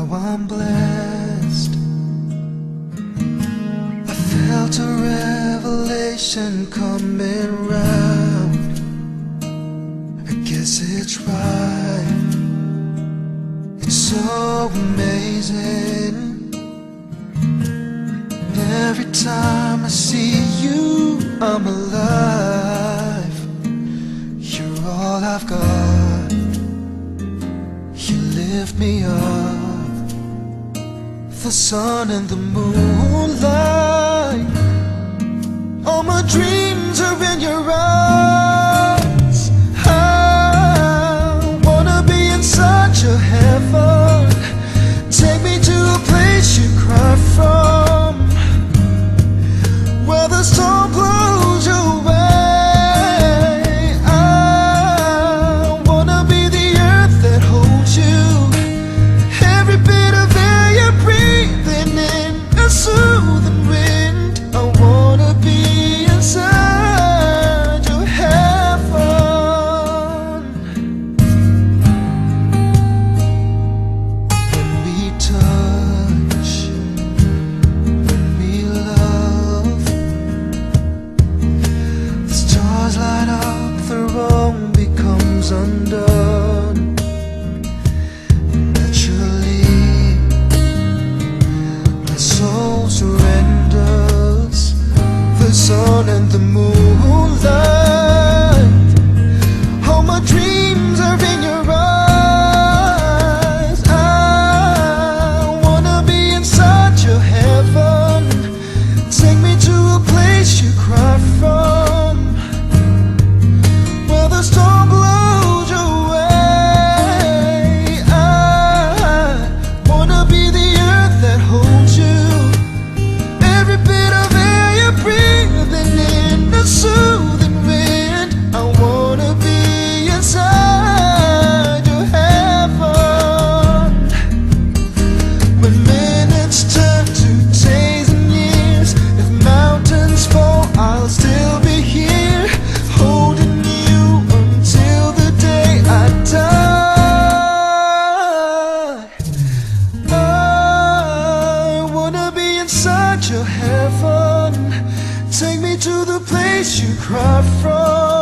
How I'm blessed. I felt a revelation coming round. I guess it's right. It's so amazing. Every time I see you, I'm alive. You're all I've got. You lift me up. The sun and the moonlight. All my dreams are in your eyes. I wanna be in such a heaven. Take me to a place you cry from, where the storm blows away. I wanna be the earth that holds you. Every bit of air you're breathing in, a soothing wind. I wanna be inside your heaven. When we touch, when we love, the stars light up, the wrong becomes undone. Naturally, my soul surrenders. The sun and the moonlight. All my dreams are in your eyes. I wanna be inside your heaven. Take me to a place you cry from, where the storm blows away. I wanna be the earth that holds you. Every bit of air you're breathing in, a soothing wind. I wanna be inside your heaven. When minutes turn to days and years, if mountains fall, I'll still be here, holding you until the day I die. I wanna be inside your heaven. Take me to the place you cry from.